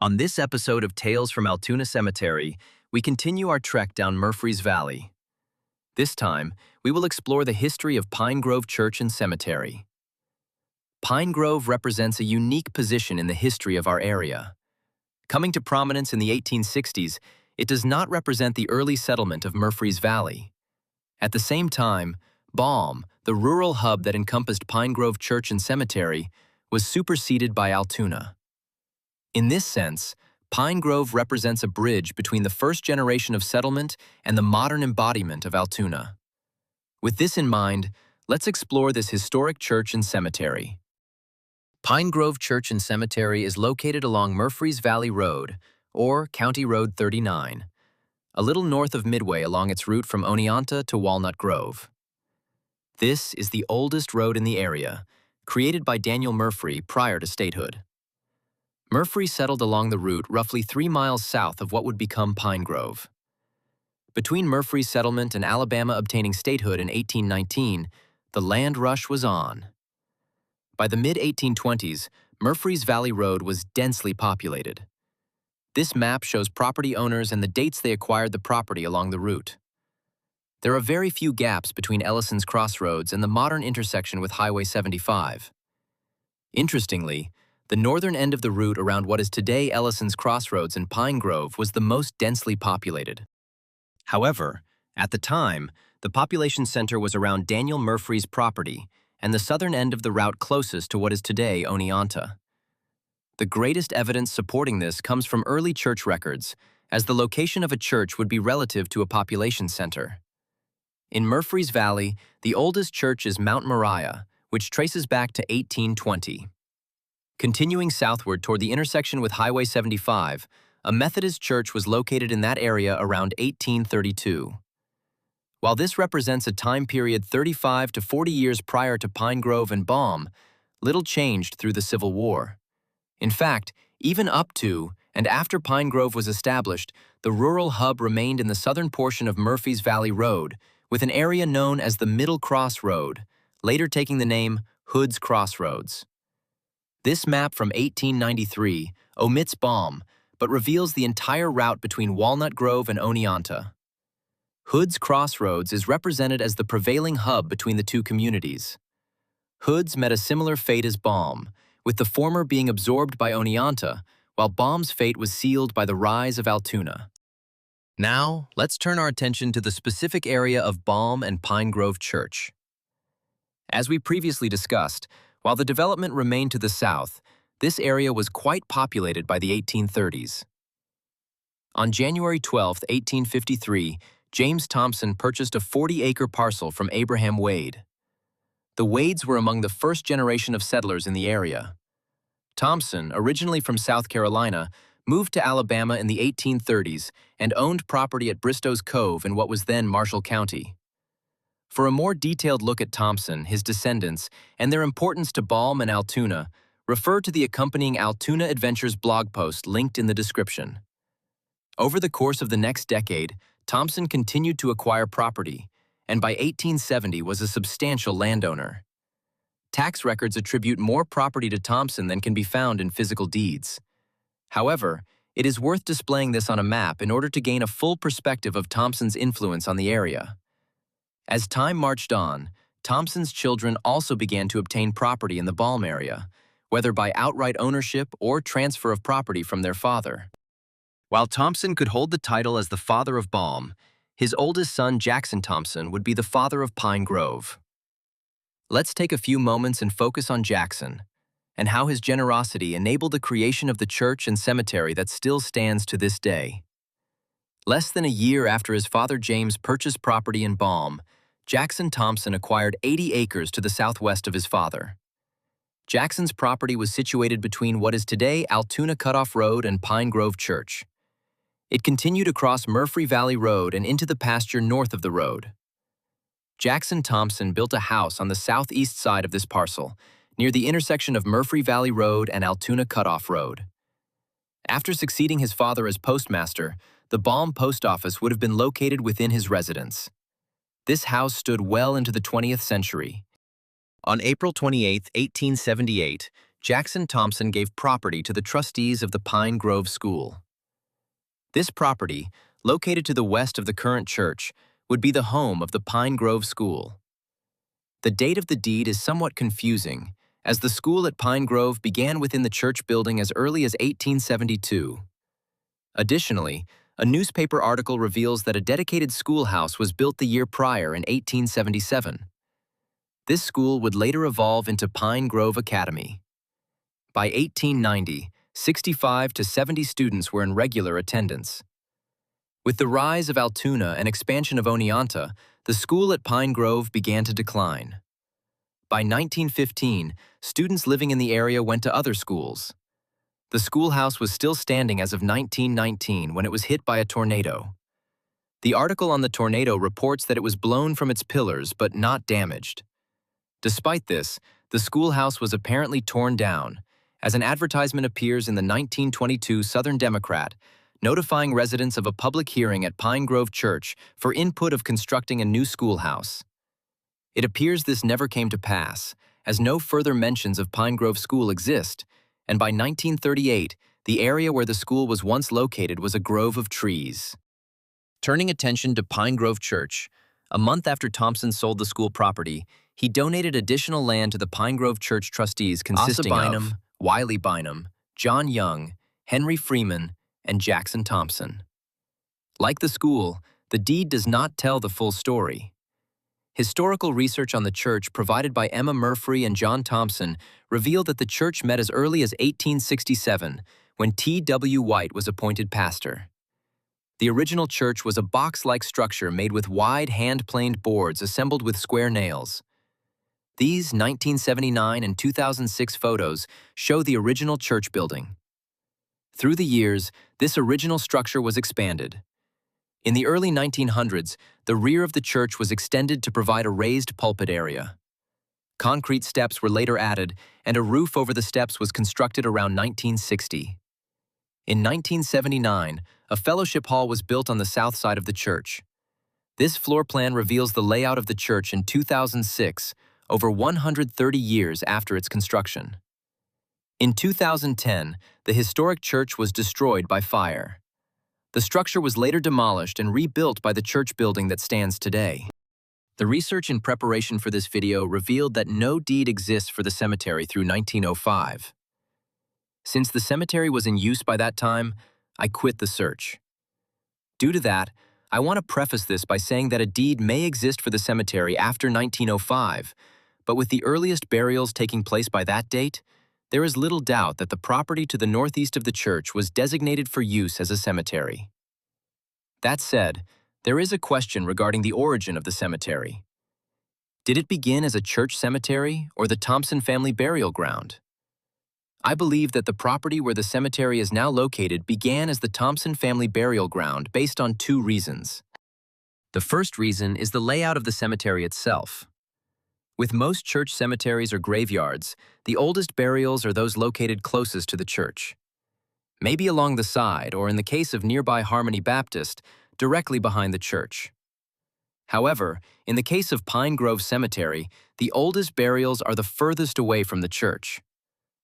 On this episode of Tales from Altoona Cemetery, we continue our trek down Murphrees Valley. This time, we will explore the history of Pine Grove Church and Cemetery. Pine Grove represents a unique position in the history of our area. Coming to prominence in the 1860s, it does not represent the early settlement of Murphrees Valley. At the same time, Balm, the rural hub that encompassed Pine Grove Church and Cemetery, was superseded by Altoona. In this sense, Pine Grove represents a bridge between the first generation of settlement and the modern embodiment of Altoona. With this in mind, let's explore this historic church and cemetery. Pine Grove Church and Cemetery is located along Murphrees Valley Road, or County Road 39, a little north of Midway along its route from Oneonta to Walnut Grove. This is the oldest road in the area, created by Daniel Murphree prior to statehood. Murphree settled along the route roughly 3 miles south of what would become Pine Grove. Between Murphree's settlement and Alabama obtaining statehood in 1819, the land rush was on. By the mid-1820s, Murphrees Valley Road was densely populated. This map shows property owners and the dates they acquired the property along the route. There are very few gaps between Ellison's Crossroads and the modern intersection with Highway 75. Interestingly, the northern end of the route around what is today Ellison's Crossroads and Pine Grove was the most densely populated. However, at the time, the population center was around Daniel Murphree's property and the southern end of the route closest to what is today Oneonta. The greatest evidence supporting this comes from early church records, as the location of a church would be relative to a population center. In Murphrees Valley, the oldest church is Mount Moriah, which traces back to 1820. Continuing southward toward the intersection with Highway 75, a Methodist church was located in that area around 1832. While this represents a time period 35 to 40 years prior to Pine Grove and Balm, little changed through the Civil War. In fact, even up to and after Pine Grove was established, the rural hub remained in the southern portion of Murphrees Valley Road, with an area known as the Middle Cross Road, later taking the name Hood's Crossroads. This map from 1893 omits Balm, but reveals the entire route between Walnut Grove and Oneonta. Hood's Crossroads is represented as the prevailing hub between the two communities. Hood's met a similar fate as Balm, with the former being absorbed by Oneonta, while Balm's fate was sealed by the rise of Altoona. Now, let's turn our attention to the specific area of Balm and Pine Grove Church. As we previously discussed, while the development remained to the south, this area was quite populated by the 1830s. On January 12, 1853, James Thompson purchased a 40-acre parcel from Abraham Wade. The Wades were among the first generation of settlers in the area. Thompson, originally from South Carolina, moved to Alabama in the 1830s and owned property at Bristow's Cove in what was then Marshall County. For a more detailed look at Thompson, his descendants, and their importance to Balm and Altoona, refer to the accompanying Altoona Adventures blog post linked in the description. Over the course of the next decade, Thompson continued to acquire property, and by 1870 was a substantial landowner. Tax records attribute more property to Thompson than can be found in physical deeds. However, it is worth displaying this on a map in order to gain a full perspective of Thompson's influence on the area. As time marched on, Thompson's children also began to obtain property in the Balm area, whether by outright ownership or transfer of property from their father. While Thompson could hold the title as the father of Balm, his oldest son Jackson Thompson would be the father of Pine Grove. Let's take a few moments and focus on Jackson, and how his generosity enabled the creation of the church and cemetery that still stands to this day. Less than a year after his father James purchased property in Balm, Jackson Thompson acquired 80 acres to the southwest of his father. Jackson's property was situated between what is today Altoona Cutoff Road and Pine Grove Church. It continued across Murphrees Valley Road and into the pasture north of the road. Jackson Thompson built a house on the southeast side of this parcel, near the intersection of Murphrees Valley Road and Altoona Cutoff Road. After succeeding his father as postmaster, the Balm post office would have been located within his residence. This house stood well into the 20th century. On April 28, 1878, Jackson Thompson gave property to the trustees of the Pine Grove School. This property, located to the west of the current church, would be the home of the Pine Grove School. The date of the deed is somewhat confusing, as the school at Pine Grove began within the church building as early as 1872. Additionally, a newspaper article reveals that a dedicated schoolhouse was built the year prior in 1877. This school would later evolve into Pine Grove Academy. By 1890, 65 to 70 students were in regular attendance. With the rise of Altoona and expansion of Oneonta, the school at Pine Grove began to decline. By 1915, students living in the area went to other schools. The schoolhouse was still standing as of 1919 when it was hit by a tornado. The article on the tornado reports that it was blown from its pillars but not damaged. Despite this, the schoolhouse was apparently torn down, as an advertisement appears in the 1922 Southern Democrat, notifying residents of a public hearing at Pine Grove Church for input of constructing a new schoolhouse. It appears this never came to pass, as no further mentions of Pine Grove School exist, and by 1938, the area where the school was once located was a grove of trees. Turning attention to Pine Grove Church, a month after Thompson sold the school property, he donated additional land to the Pine Grove Church trustees consisting of Wiley Bynum, John Young, Henry Freeman, and Jackson Thompson. Like the school, the deed does not tell the full story. Historical research on the church provided by Emma Murphree and John Thompson revealed that the church met as early as 1867, when T.W. White was appointed pastor. The original church was a box-like structure made with wide hand-planed boards assembled with square nails. These 1979 and 2006 photos show the original church building. Through the years, this original structure was expanded. In the early 1900s, the rear of the church was extended to provide a raised pulpit area. Concrete steps were later added, and a roof over the steps was constructed around 1960. In 1979, a fellowship hall was built on the south side of the church. This floor plan reveals the layout of the church in 2006, over 130 years after its construction. In 2010, the historic church was destroyed by fire. The structure was later demolished and rebuilt by the church building that stands today. The research in preparation for this video revealed that no deed exists for the cemetery through 1905. Since the cemetery was in use by that time, I quit the search. Due to that, I want to preface this by saying that a deed may exist for the cemetery after 1905, but with the earliest burials taking place by that date, there is little doubt that the property to the northeast of the church was designated for use as a cemetery. That said, there is a question regarding the origin of the cemetery. Did it begin as a church cemetery or the Thompson family burial ground? I believe that the property where the cemetery is now located began as the Thompson family burial ground based on two reasons. The first reason is the layout of the cemetery itself. With most church cemeteries or graveyards, the oldest burials are those located closest to the church. Maybe along the side, or in the case of nearby Harmony Baptist, directly behind the church. However, in the case of Pine Grove Cemetery, the oldest burials are the furthest away from the church.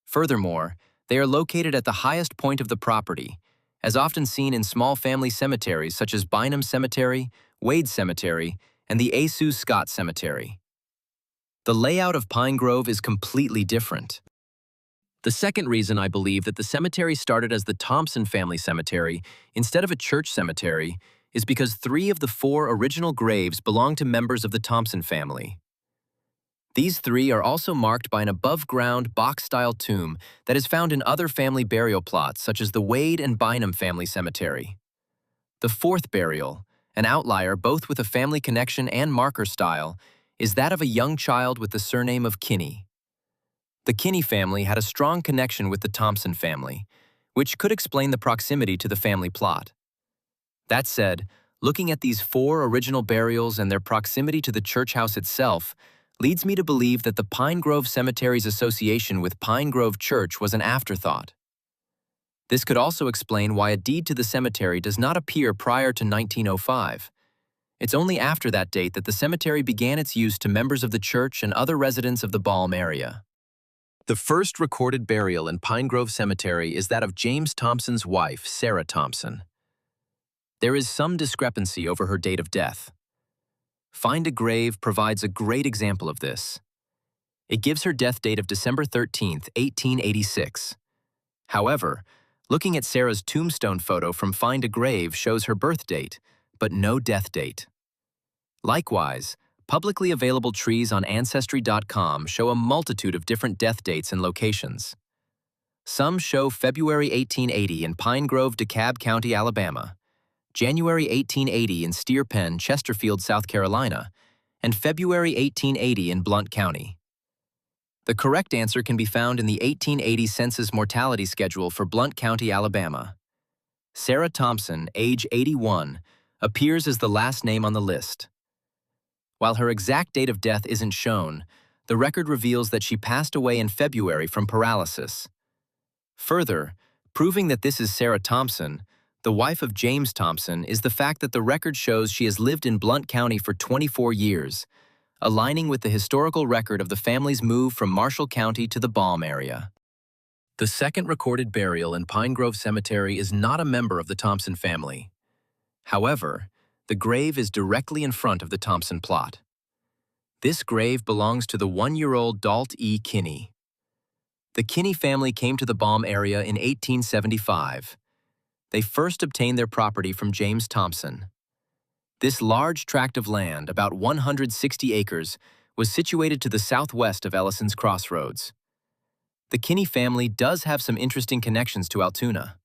Furthermore, they are located at the highest point of the property, as often seen in small family cemeteries such as Bynum Cemetery, Wade Cemetery, and the Asu Scott Cemetery. The layout of Pine Grove is completely different. The second reason I believe that the cemetery started as the Thompson family cemetery instead of a church cemetery is because 3 of the 4 original graves belong to members of the Thompson family. These 3 are also marked by an above-ground box-style tomb that is found in other family burial plots such as the Wade and Bynum family cemetery. The 4th burial, an outlier both with a family connection and marker style, is that of a young child with the surname of Kinney. The Kinney family had a strong connection with the Thompson family, which could explain the proximity to the family plot. That said, looking at these 4 original burials and their proximity to the church house itself leads me to believe that the Pine Grove Cemetery's association with Pine Grove Church was an afterthought. This could also explain why a deed to the cemetery does not appear prior to 1905. It's only after that date that the cemetery began its use to members of the church and other residents of the Balm area. The first recorded burial in Pine Grove Cemetery is that of James Thompson's wife, Sarah Thompson. There is some discrepancy over her date of death. Find a Grave provides a great example of this. It gives her death date of December 13, 1886. However, looking at Sarah's tombstone photo from Find a Grave shows her birth date, but no death date. Likewise, publicly available trees on Ancestry.com show a multitude of different death dates and locations. Some show February 1880 in Pine Grove, DeKalb County, Alabama, January 1880 in Steer Pen, Chesterfield, South Carolina, and February 1880 in Blount County. The correct answer can be found in the 1880 Census Mortality Schedule for Blount County, Alabama. Sarah Thompson, age 81, appears as the last name on the list. While her exact date of death isn't shown, the record reveals that she passed away in February from paralysis. Further, proving that this is Sarah Thompson, the wife of James Thompson, is the fact that the record shows she has lived in Blount County for 24 years, aligning with the historical record of the family's move from Marshall County to the Balm area. The second recorded burial in Pine Grove Cemetery is not a member of the Thompson family. However, the grave is directly in front of the Thompson plot. This grave belongs to the 1-year-old Dalt E. Kinney. The Kinney family came to the Balm area in 1875. They first obtained their property from James Thompson. This large tract of land, about 160 acres, was situated to the southwest of Ellison's Crossroads. The Kinney family does have some interesting connections to Altoona.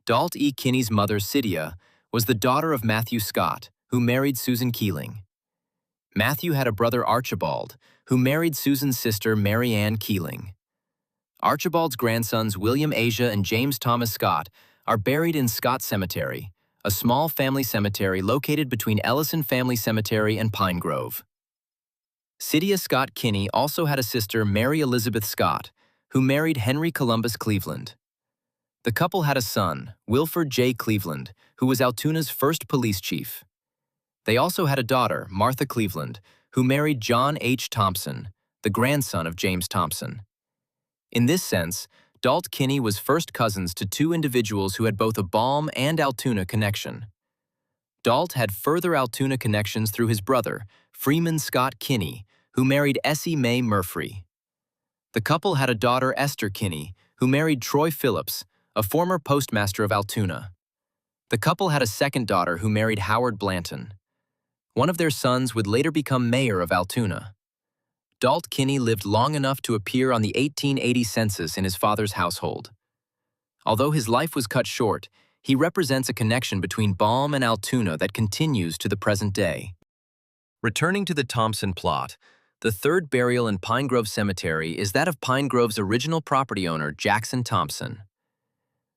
Dalt E. Kinney's mother, Cydia, was the daughter of Matthew Scott, who married Susan Keeling. Matthew had a brother, Archibald, who married Susan's sister, Mary Ann Keeling. Archibald's grandsons, William Asia and James Thomas Scott, are buried in Scott Cemetery, a small family cemetery located between Ellison Family Cemetery and Pine Grove. Cydia Scott Kinney also had a sister, Mary Elizabeth Scott, who married Henry Columbus Cleveland. The couple had a son, Wilford J. Cleveland, who was Altoona's first police chief. They also had a daughter, Martha Cleveland, who married John H. Thompson, the grandson of James Thompson. In this sense, Dalt Kinney was first cousins to two individuals who had both a Balm and Altoona connection. Dalt had further Altoona connections through his brother, Freeman Scott Kinney, who married Essie Mae Murphree. The couple had a daughter, Esther Kinney, who married Troy Phillips, a former postmaster of Altoona. The couple had a second daughter who married Howard Blanton. One of their sons would later become mayor of Altoona. Dalt Kinney lived long enough to appear on the 1880 census in his father's household. Although his life was cut short, he represents a connection between Balm and Altoona that continues to the present day. Returning to the Thompson plot, the third burial in Pine Grove Cemetery is that of Pine Grove's original property owner, Jackson Thompson.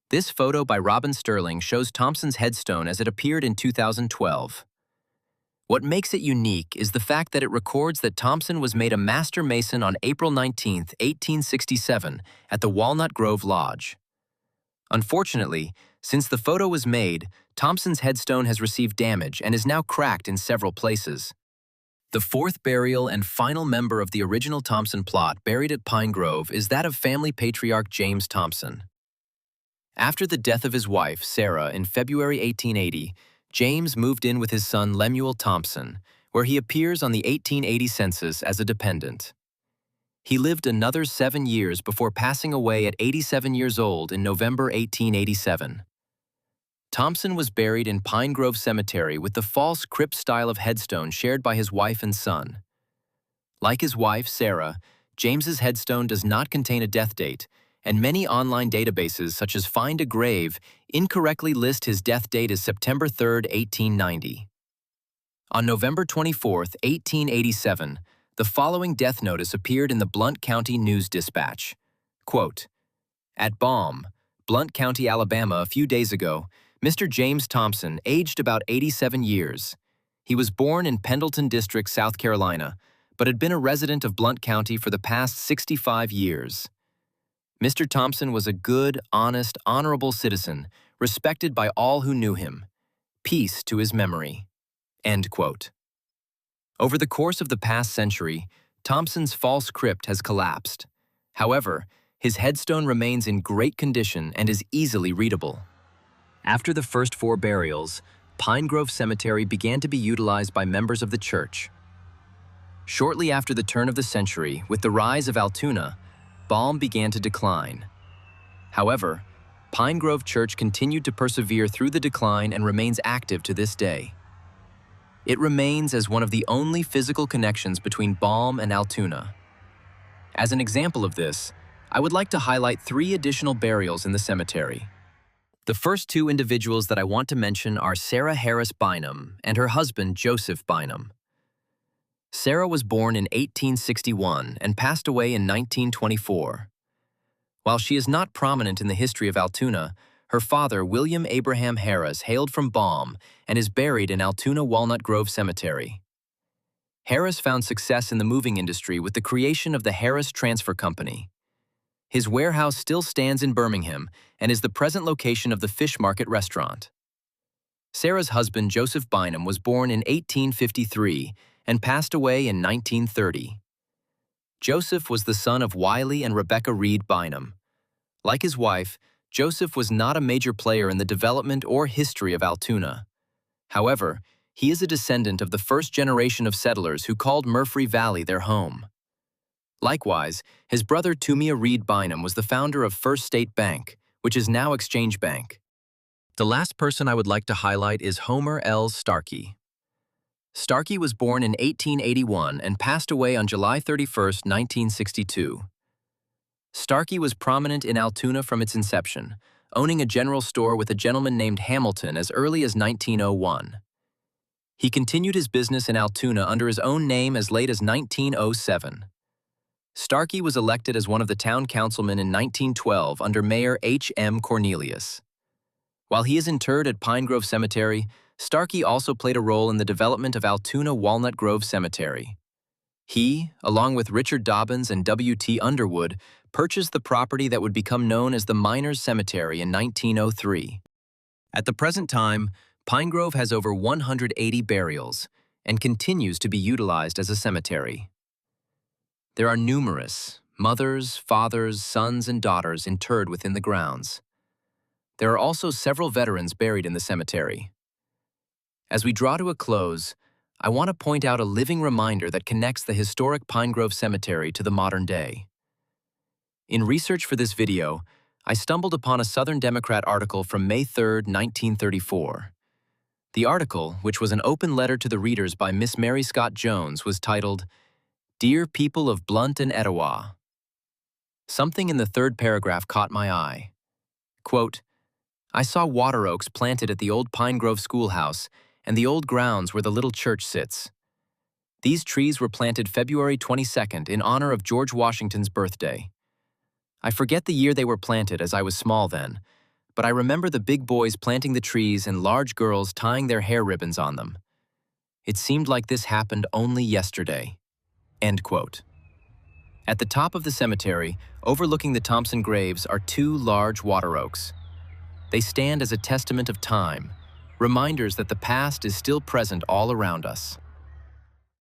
This photo by Robin Sterling shows Thompson's headstone as it appeared in 2012. What makes it unique is the fact that it records that Thompson was made a master mason on April 19, 1867, at the Walnut Grove Lodge. Unfortunately, since the photo was made, Thompson's headstone has received damage and is now cracked in several places. The fourth burial and final member of the original Thompson plot buried at Pine Grove is that of family patriarch James Thompson. After the death of his wife, Sarah, in February 1880, James moved in with his son Lemuel Thompson, where he appears on the 1880 census as a dependent. He lived another 7 years before passing away at 87 years old in November 1887. Thompson was buried in Pine Grove Cemetery with the false crypt style of headstone shared by his wife and son. Like his wife, Sarah, James's headstone does not contain a death date, and many online databases such as Find a Grave incorrectly list his death date as September 3, 1890. On November 24, 1887, the following death notice appeared in the Blount County News-Dispatch. Quote, "At Balm, Blount County, Alabama, a few days ago, Mr. James Thompson, aged about 87 years. He was born in Pendleton District, South Carolina, but had been a resident of Blount County for the past 65 years. Mr. Thompson was a good, honest, honorable citizen, respected by all who knew him. Peace to his memory." End quote. Over the course of the past century, Thompson's false crypt has collapsed. However, his headstone remains in great condition and is easily readable. After the first 4 burials, Pine Grove Cemetery began to be utilized by members of the church. Shortly after the turn of the century, with the rise of Altoona, Balm began to decline. However, Pine Grove Church continued to persevere through the decline and remains active to this day. It remains as one of the only physical connections between Balm and Altoona. As an example of this, I would like to highlight 3 additional burials in the cemetery. The first 2 individuals that I want to mention are Sarah Harris Bynum and her husband Joseph Bynum. Sarah was born in 1861 and passed away in 1924. While she is not prominent in the history of Altoona, her father, William Abraham Harris, hailed from Balm and is buried in Altoona Walnut Grove Cemetery. Harris found success in the moving industry with the creation of the Harris Transfer Company. His warehouse still stands in Birmingham and is the present location of the Fish Market restaurant. Sarah's husband, Joseph Bynum, was born in 1853 and passed away in 1930. Joseph was the son of Wiley and Rebecca Reed Bynum. Like his wife, Joseph was not a major player in the development or history of Altoona. However, he is a descendant of the first generation of settlers who called Murphrees Valley their home. Likewise, his brother Tumia Reed Bynum was the founder of First State Bank, which is now Exchange Bank. The last person I would like to highlight is Homer L. Starkey. Starkey was born in 1881 and passed away on July 31, 1962. Starkey was prominent in Altoona from its inception, owning a general store with a gentleman named Hamilton as early as 1901. He continued his business in Altoona under his own name as late as 1907. Starkey was elected as one of the town councilmen in 1912 under Mayor H. M. Cornelius. While he is interred at Pine Grove Cemetery, Starkey also played a role in the development of Altoona Walnut Grove Cemetery. He, along with Richard Dobbins and W. T. Underwood, purchased the property that would become known as the Miners Cemetery in 1903. At the present time, Pine Grove has over 180 burials and continues to be utilized as a cemetery. There are numerous mothers, fathers, sons, and daughters interred within the grounds. There are also several veterans buried in the cemetery. As we draw to a close, I want to point out a living reminder that connects the historic Pine Grove Cemetery to the modern day. In research for this video, I stumbled upon a Southern Democrat article from May 3, 1934. The article, which was an open letter to the readers by Miss Mary Scott Jones, was titled, "Dear People of Blunt and Etowah." Something in the 3rd paragraph caught my eye. Quote, "I saw water oaks planted at the old Pine Grove schoolhouse and the old grounds where the little church sits. These trees were planted February 22nd in honor of George Washington's birthday. I forget the year they were planted as I was small then, but I remember the big boys planting the trees and large girls tying their hair ribbons on them. It seemed like this happened only yesterday." End quote. At the top of the cemetery, overlooking the Thompson graves, are 2 large water oaks. They stand as a testament of time, reminders that the past is still present all around us.